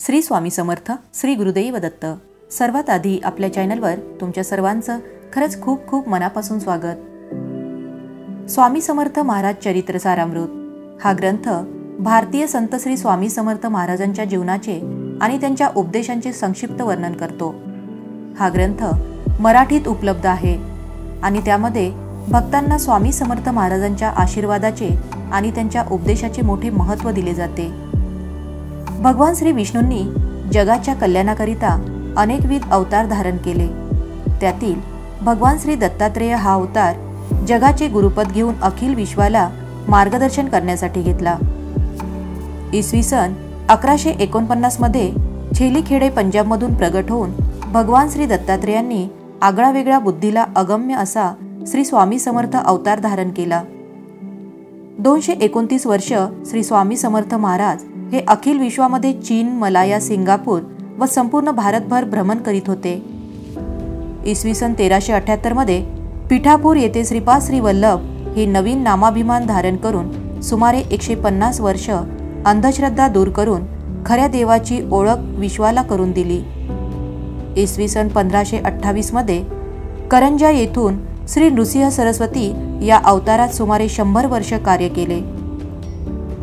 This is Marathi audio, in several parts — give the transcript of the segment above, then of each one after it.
श्री स्वामी समर्थ, श्री गुरुदेव दत्त। सर्वात आधी आपल्या चॅनलवर तुमच्या सर्वांचं खरंच खूप खूप मनापासून स्वागत। स्वामी समर्थ महाराज चरित्र सारामृत हा ग्रंथ भारतीय संत श्री स्वामी समर्थ महाराजांच्या जीवनाचे आणि त्यांच्या उपदेशांचे संक्षिप्त वर्णन करतो। हा ग्रंथ मराठीत उपलब्ध आहे आणि त्यामध्ये भक्तांना स्वामी समर्थ महाराजांच्या आशीर्वादाचे आणि त्यांच्या उपदेशाचे मोठे महत्त्व दिले जाते। भगवान श्री विष्णूंनी जगाच्या कल्याणाकरिता अनेकविध अवतार धारण केले। त्यातील भगवान श्री दत्तात्रेय हा अवतार जगाचे गुरुपद घेऊन अखिल विश्वाला मार्गदर्शन करण्यासाठी घेतला। इसवी सन 1149 मध्ये छेलीखेडे पंजाबमधून प्रगट होऊन भगवान श्री दत्तात्रेयांनी आगळावेगळा बुद्धीला अगम्य असा श्री स्वामी समर्थ अवतार धारण केला। 229 वर्ष श्री स्वामी समर्थ महाराज हे अखिल विश्वामध्ये चीन, मलाया, सिंगापूर व संपूर्ण भारतभर भ्रमण करीत होते। इसवी सन 1378 मध्ये पिठापूर येथे श्रीपाद श्री वल्लभ हे नवीन नामाभिमान धारण करून सुमारे 150 वर्ष अंधश्रद्धा दूर करून खऱ्या देवाची ओळख विश्वाला करून दिली। इसवी सन 1528 मध्ये करंजा येथून श्री नृसिंह सरस्वती या अवतारात सुमारे 100 वर्ष कार्य केले।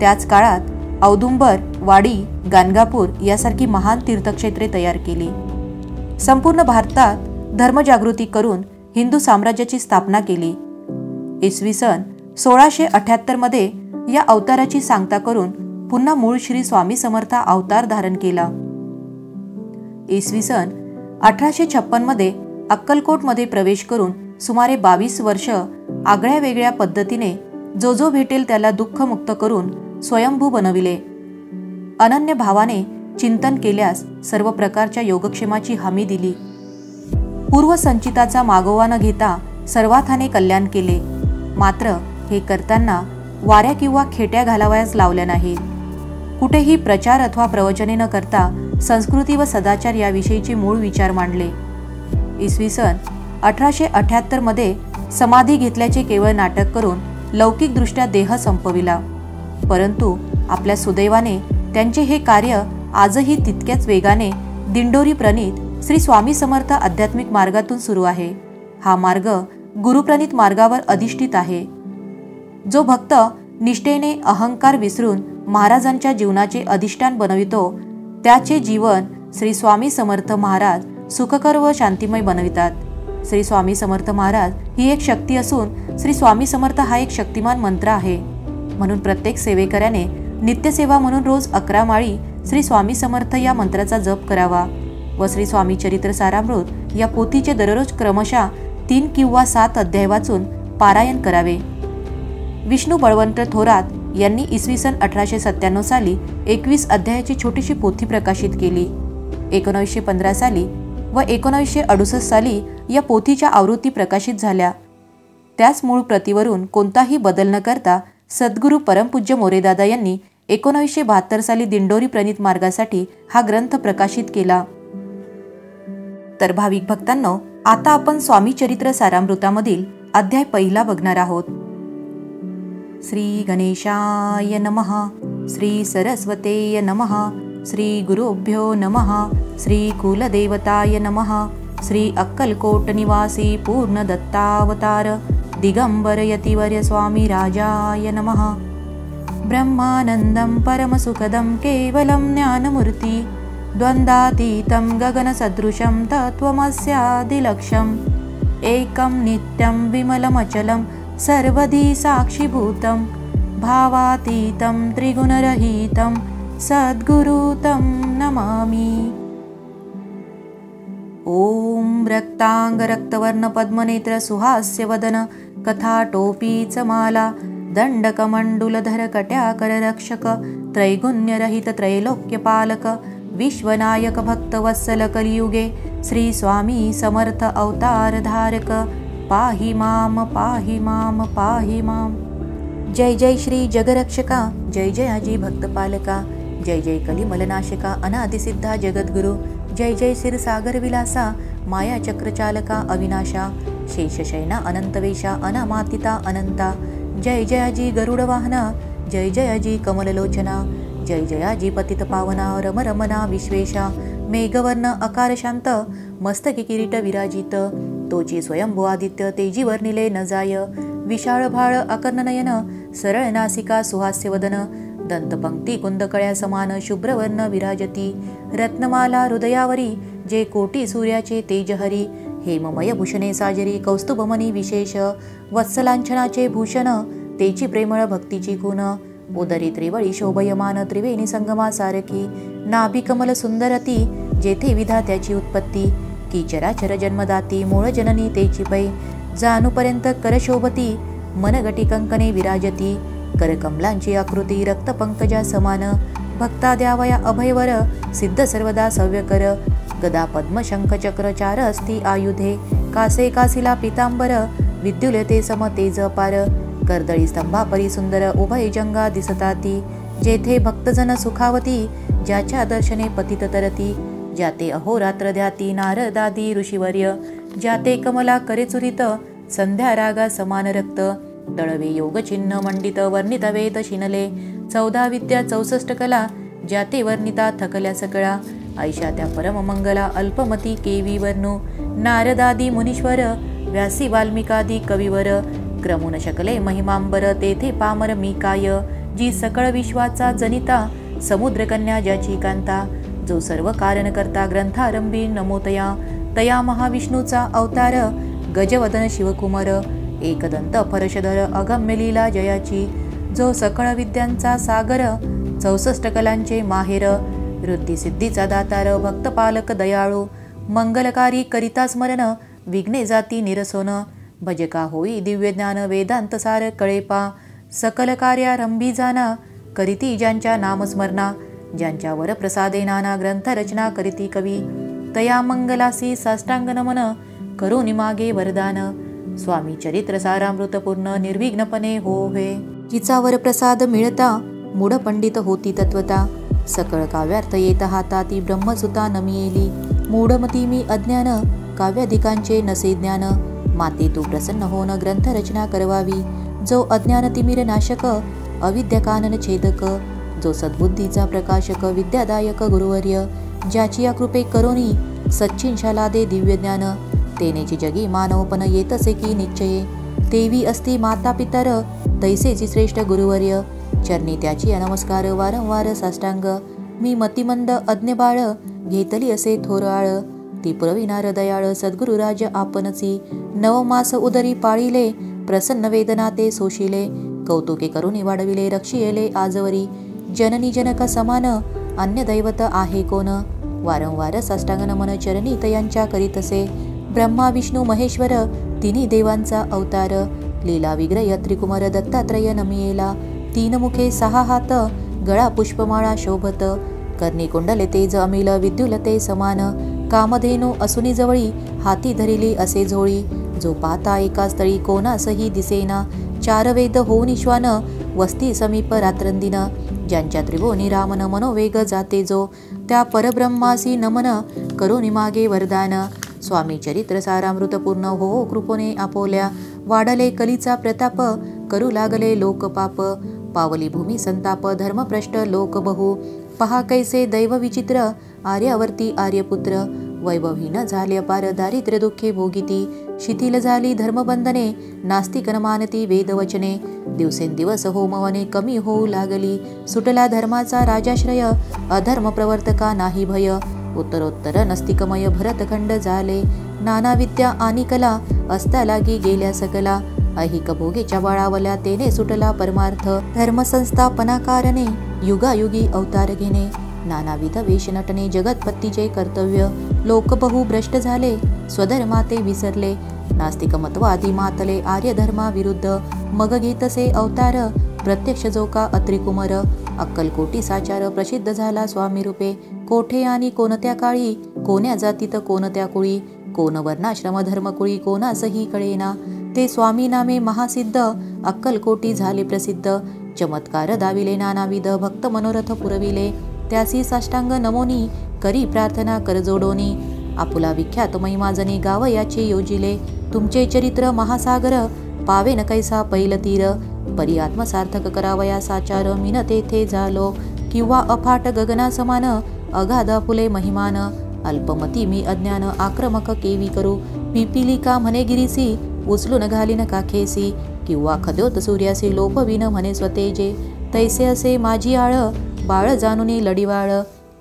त्याच काळात औदुंबर, वाडी, गाणगापूर यासारखी महान तीर्थक्षेत्रे तयार केली। संपूर्ण भारतात धर्मजागृती करून हिंदू साम्राज्याची स्थापना केली। इसवी सन 1678 मध्ये या अवताराची सांगता करून पुन्हा मूळ श्री स्वामी समर्थ अवतार धारण केला। इसवी सन 1856 मध्ये अक्कलकोटमध्ये प्रवेश करून सुमारे 22 वर्ष आगळ्या वेगळ्या पद्धतीने जो भेटेल त्याला दुःखमुक्त करून स्वयंभू बनविले। अनन्य भावाने चिंतन केल्यास सर्व प्रकारच्या योगक्षेमाची हमी दिली। पूर्वसंचिताचा मागोवा न घेता सर्वार्थाने कल्याण केले। मात्र हे करताना वाऱ्या किंवा खेट्या घालावयास लावल्या नाहीत। कुठेही प्रचार अथवा प्रवचने न करता संस्कृती व सदाचार याविषयीचे मूळ विचार मांडले। इसवी सन 1878 मध्ये समाधी घेतल्याचे केवळ नाटक करून लौकिकदृष्ट्या देह संपविला। परंतु आपल्या सुदैवाने त्यांचे हे कार्य आजही तितक्याच वेगाने दिंडोरी प्रणीत श्री स्वामी समर्थ आध्यात्मिक मार्गातून सुरू आहे। हा मार्ग गुरुप्रणीत मार्गावर अधिष्ठित आहे। जो भक्त निष्ठेने अहंकार विसरून महाराजांच्या जीवनाचे अधिष्ठान बनवितो त्याचे जीवन श्री स्वामी समर्थ महाराज सुखकर व शांतिमय बनवितात। श्री स्वामी समर्थ महाराज ही एक शक्ती असून श्री स्वामी समर्थ हा एक शक्तिमान मंत्र आहे। म्हणून प्रत्येक सेवेकऱ्याने नित्यसेवा म्हणून रोज 11 माळी श्री स्वामी समर्थ या मंत्राचा जप करावा व श्री स्वामी चरित्र सारामृत या पोथीचे दररोज क्रमशः 3 किंवा 7 अध्याय वाचून पारायण करावे। विष्णू बळवंत थोरात यांनी इसवी सन 1897 साली 21 अध्यायाची छोटीशी पोथी प्रकाशित केली। 1915 साली व 1968 साली या पोथीच्या आवृत्ती प्रकाशित झाल्या। त्याच मूळ प्रतीवरून कोणताही बदल न करता सद्गुरू परमपूज्य मोरेदादा यांनी 1972 साली दिंडोरी प्रणीत मार्गासाठी हा ग्रंथ प्रकाशित केला। तर भाविक भक्तांनो, आता आपण स्वामी चरित्र सारामृतामधील अध्याय पहिला बघणार आहोत। श्री गणेशाय नमः, श्री सरस्वतेय नमः, श्री गुरुभ्यो नमः, श्री कुलदेवताय नमः, श्री अक्कलकोट निवासी पूर्ण दत्तावतार दिगंबर यतिवर्य स्वामी राजाय नमः। ब्रह्मानंदं परमसुखदं केवलं ज्ञानमूर्ति द्वन्द्वातीतं गगनसदृशं तत्त्वमस्यादिलक्ष्यम् एकं नित्यं विमलमचलं सर्वधी साक्षिभूतं भावातीतं त्रिगुणरहितं सद्गुरुं नमामि। ओम रक्तांग रक्तवर्ण पद्मनेत्र सुहास्य वदन कथाटोपीच माला दंडकमंडूलधर कट्याकर रक्षक त्रैगुण्यरहित त्रैलोक्यपालक विश्वनायक भक्तवत्सल कलियुगे श्री स्वामी समर्थ अवतार धारक पाहि माम पाहि माम पाहि माम। जय जय श्री जगरक्षका, जय जय अजी भक्तपालका, जय जय कलिमलनाशका अनादिसिद्धा जगद्गुरु, जय जय क्षीरसागर विलासा माया चक्रचालका अविनाशा शेषशयना अनंतवेशा अनामातिता अनंता, जय जय अजी गरुडवाहना, जय जय अजी कमललोचना, जय जयाजी पतित पावना रम रमना विश्वेशा मेघवर्ण अकार शांत मस्तकी किरीट विराजित तोची स्वयंभू आदित्य तेजी वर्णिले न जाय विशाळ भाळ अकर्णनयन सरळ नासिका सुहास्यवदन दंतपंक्ती कुंदकळ्या समान शुभ्रवर्ण विराजती रत्नमाला हृदयावरी जे कोटी सूर्याचे तेजहरी हेममय भूषणे साजरी कौस्तुभमणी विशेष वत्सलांछनाचे भूषण तेची प्रेमळ भक्तीची खून उदरी त्रिवळी शोभयमान त्रिवेणी संगमा सारखी नाभी कमल सुंदरती जेथे विधात्याची उत्पत्ती की चराचर जन्मदाती मूळ जननी तेची पै जानुपर्यंत करशोभती मनगटी कंकणे विराजती करकमलांची आकृती रक्तपंकजा समान भक्ता द्यावया अभयवर सिद्ध सर्वदा सव्यकर गदा पद्म शंख चक्र चार अस्ति आयुधे कासे कासिला पितांबर विद्युलते सम तेज अपार कर्दळी स्तंभा परिसुंदर उभय जंगा दिसताती जेथे भक्तजन सुखावती ज्याच्या दर्शने पतित तरती ज्याते अहोरात्र ध्याती नारदादी ऋषीवर्य ज्याते कमला करेचुरित संध्या रागा समान रक्त दळवे योग चिन्ह मंडित वर्णित वेद शिनले 14 विद्या 64 कला ज्याते वर्णिता थकल्या सकळा ऐशा त्या परम मंगला अल्पमती केवी वर्णू नारदादी मुनीश्वर व्यासी वाल्मिकादी कविवर क्रमून शकले महिमांबर तेथे पामर मी काय जी सकळ विश्वाचा जनिता समुद्रकन्या ज्याची कांता जो सर्व कारण करता ग्रंथारंभी नमोतया तया महाविष्णूचा अवतार गजवदन शिवकुमार एकदंत फरशधर अगम्य लीला जयाची जो सकळ विद्यांचा सागर 64 कलांचे माहेर वृद्धी सिद्धीचा दातार भक्तपालक दयाळू मंगलकारी करिता स्मरण विघ्ने जाती निरसोन भजका होई दिव्य ज्ञान वेदांत सार कळेपा सकल कार्यारंभी जाना करीती ज्यांच्या नामस्मरणा ज्यांच्यावर प्रसादे नाना ग्रंथ रचना करीती कवी तया मंगलासी साष्टांग नमन करुणी मागे वरदान स्वामी चरित्र सारामृत पूर्ण निर्विघ्नपणे होवे जिचावर प्रसाद मिळता मूढ पंडित होती तत्वता सकळ काव्यार्थ येत हाताती ब्रह्मसुता नमियेली मूढमती मी अज्ञान काव्याधिकांचे नसे ज्ञान माते तू प्रसन्न होन ग्रंथ रचना करवावी जो अज्ञान तिमिर नाशक अविद्या कानन छेदक जो सद्बुद्धीचा प्रकाशक विद्यादायक गुरुवर्य ज्याची या कृपे करोनी सच्चिन शाला दे दिव्य ज्ञान तेनेची जगी मानवपण येतसे की निश्चये देवी असती माता पितर तैसेची श्रेष्ठ गुरुवर्य चरणी त्याची नमस्कार वारंवार साष्टांग मी मतिमंद अज्ञ बाळ घेतली असे थोराळ ती पुरविनार दयाळ सद्गुरुराज आपणची नवमास उदरी पाळिले प्रसन्न वेदना ते सोशिले कौतुके करुणी वाढविले रक्षिले आजवरी जननी जनक समान अन्य दैवत आहे कोण वारंवार साष्टांग नमन चरणी तयांच्या करीतसे ब्रह्मा विष्णू महेश्वर तिन्ही देवांचा अवतार लीला विग्रह त्रिकुमार दत्तात्रय नमियेला 3 मुखे 6 हात गळा पुष्पमाळा शोभत कर्णी कुंडले तेज अमिल विद्युलते समान कामधेनु असुनी जवळी हाती धरिली असे झोळी जो पाता एका स्थळी कोणासही दिसेना 4 वेद होऊन श्वान वस्ती समीप रात्रंदिन ज्यांच्या त्रिभुवनी रामन मनोवेग जाते जो त्या परब्रह्मासी नमन करुणी मागे वरदान स्वामी चरित्र सारामृत पूर्ण हो कृपोने आपोल्या वाढले कलीचा प्रताप करू लागले लोक पाप पावली भूमी संताप धर्मभ्रष्ट लोक बहु पहा कैसे दैव विचित्र आर्यावर्ती आर्यपुत्र वैभवहीन झाले अपार दारिद्र्य दुःखे भोगिती शिथिल झाली धर्मबंधने नास्तिक न मानती वेदवचने दिवसेंदिवस होमवने कमी होऊ लागली सुटला धर्माचा राजाश्रय अधर्म प्रवर्तका नाही भय उत्तरोत्तर नस्तिकमय भरतखंड झाले नाना विद्या आणि कला असता लागी गेल्या सकला ऐहिक भोगेच्या बाळावल्या तेने सुटला परमार्थ धर्मसंस्थापनाकारणे युगायुगी अवतार घेणे नानाविध वेश नटणे जगतपत्तीचे कर्तव्य लोक बहु भ्रष्ट झाले स्वधर्माते विसरले नास्तिक मतवादी मातले आर्य धर्मा विरुद्ध मग घेतसे अवतार प्रत्यक्ष जो का अत्रिकुमार अक्कलकोटी साचार प्रसिद्ध झाला स्वामी रूपे कोठे आणि कोणत्या काळी कोण्या जातीत कोणत्या कुळी कोण वर्णाश्रम धर्मकुळी कोणासही कळेना ते स्वामी नामे महासिद्ध अक्कलकोटी झाले प्रसिद्ध चमत्कार दाविले नानाविध भक्त मनोरथ पुरविले त्यासी साष्टांग नमोनी करी प्रार्थना करजोडोनी आपुला विख्यात महिमाजने गाव याचे योजिले तुमचे चरित्र महासागर पावेन कैसा पैल तीर परी आत्मसार्थक करावया साचार मीन तेथे झालो किंवा अफाट गगनासमान अगाध फुले महिमान अल्पमती मी अज्ञान आक्रमक केवी करू पिपिलिका म्हणे गिरीसी उचलून घालीन काखेसी किंवा खद्योत सूर्यासी लोपविन म्हणे स्वतेजे तैसे असे माझी आळ बाळ जानुनी लढिवाळ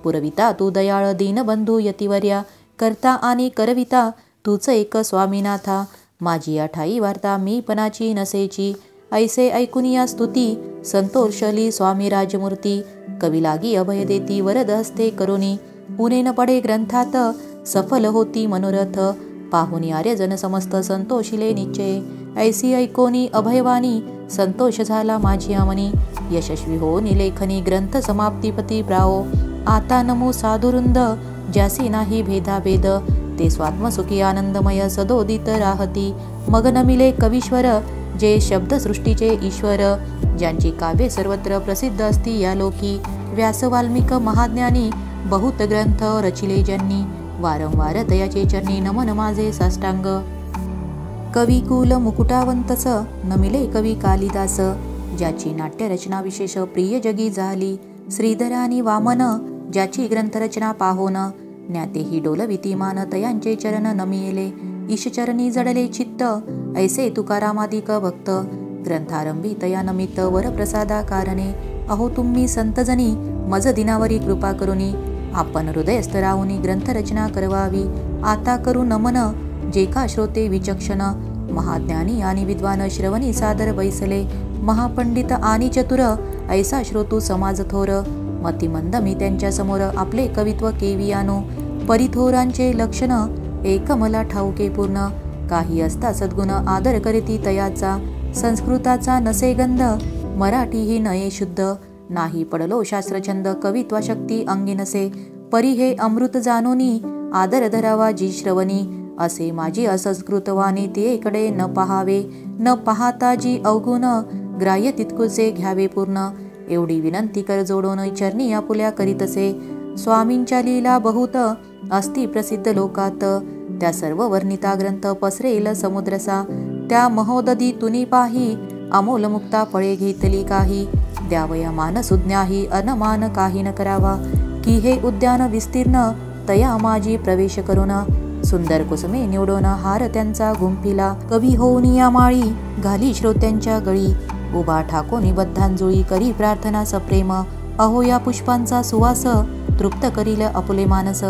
पुरविता तू दयाळ दीनबंधू यतिवर्या करता आणि करविता तूच एक स्वामीनाथा माझी ठाई वार्ता मी पणाची नसेची ऐसे ऐकुनिया स्तुती संतोषली स्वामी राजमूर्ती कवी लागी अभय देती वरद हस्ते करुणी उने न पडे ग्रंथात सफल होती मनोरथ पाहुनी आर्यजन समस्त संतोषिले निश्चय ऐसी ऐकोनी अभयवाणी संतोष झाला माझी मनी यशस्वी हो निलेखनी ग्रंथ समाप्तीपती प्राओ आता नमो साधुरुंद ज्यासी नाही भेदाभेद ते स्वात्मसुखी आनंदमय सदोदित राहती मग नमिले कवीश्वर जे शब्दसृष्टीचे ईश्वर ज्यांची काव्ये सर्वत्र प्रसिद्ध असती या लोकी व्यास वाल्मिक महाज्ञानी बहुत ग्रंथ रचिले ज्यांनी वारंवार तयाचे चरणी नमन माझे साष्टांग कवी कुल मुकुटावंतस नमिले कवी कालिदास ज्याची नाट्यरचना विशेष प्रिय जगी झाली श्रीधर आणि वामन ज्याची ग्रंथरचना पाहोन ज्ञातेही डोलविती मान तयांचे चरण नमिले ईशचरणी जडले चित्त ऐसे तुकारामादिक भक्त ग्रंथारंभी तया नमित्त वरप्रसादा कारणे अहो तुम्ही संतजनी मज दिनावरी कृपा करुनी आपण हृदयस्थ राहुनी ग्रंथरचना करवावी आता करू नमन जे का श्रोते विचक्षण महाज्ञानी आणि विद्वान श्रवणी सादर बैसले महापंडित आणि चतुर ऐसा श्रोतू समाज थोर मतिमंद मी त्यांच्या समोर आपले कवित्व केवी आणू परिथोरांचे लक्षण एक मला ठाऊके पूर्ण काही असता सद्गुण आदर करीती तयाचा संस्कृताचा नसे गंध मराठी ही नये शुद्ध नाही पडलो शास्त्रछंद कवित्वा शक्ती अंगी नसे परी हे अमृत जानोनी आदर धरावा जी श्रवणी असे माझी असंस्कृत वाणी तिकडे न पहावे न पाहता जी अवगुण ग्राह्य तितकुसे घ्यावे पूर्ण एवढी विनंती कर जोडून चरणी आपुल्या करीतसे स्वामींच्या लीला बहुत अस्ति प्रसिद्ध लोकात त्या सर्व वर्णिता ग्रंथ पसरेल समुद्रसा त्या महोदधी तुनी पाही अमोल मुक्ता फळे घेतली काही द्यावया मान सुज्ञाही अनमान काही न करावा की हे उद्यान विस्तीर्ण तया माझी प्रवेश करून सुंदर कुसुमे निवडून हार त्यांचा गुंफिला कवी होऊन या माळी घाली श्रोत्यांच्या गळी उभा ठाकोनी बद्धांजुळी करी प्रार्थना सप्रेम अहो या पुष्पांचा सुवास तृप्त करील अपुले मानस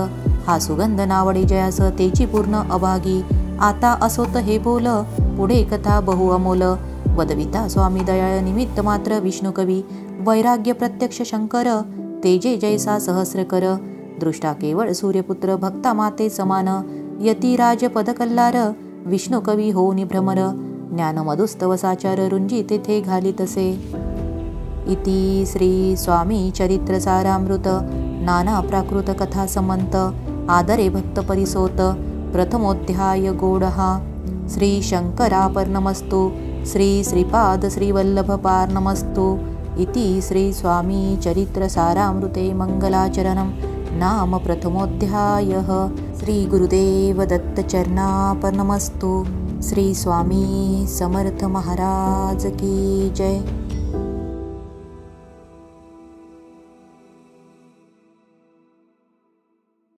हा सुगंध नावडे जयास तेची पूर्ण अभागी आता असोत हे बोल पुढे कथा बहु अमोल वदविता स्वामी दयाळ निमित्त मात्र विष्णू कवी वैराग्य प्रत्यक्ष शंकर तेजे जैसा सहस्र कर दृष्टा केवळ सूर्यपुत्र भक्ता माते समान यतिराज पदकल्लार विष्णू कवी होऊनी भ्रमर ज्ञान मधुस्तव साचार रुंजी तेथे घालितसे इति श्री स्वामी चरित्र सारामृत नाना प्राकृत कथा समंत आदरे भक्त परिसोत प्रथमोध्याय गोडहा श्री शंकरापर्णमस्तु श्री श्रीपाद श्रीवल्लभपार्णमस्तु इति श्री स्वामी चरित्र सारामृते मंगलाचरणं नाम प्रथमोध्यायः श्री गुरुदेव दत्त चरणार्पणमस्तु श्री स्वामी समर्थ महाराज की जय।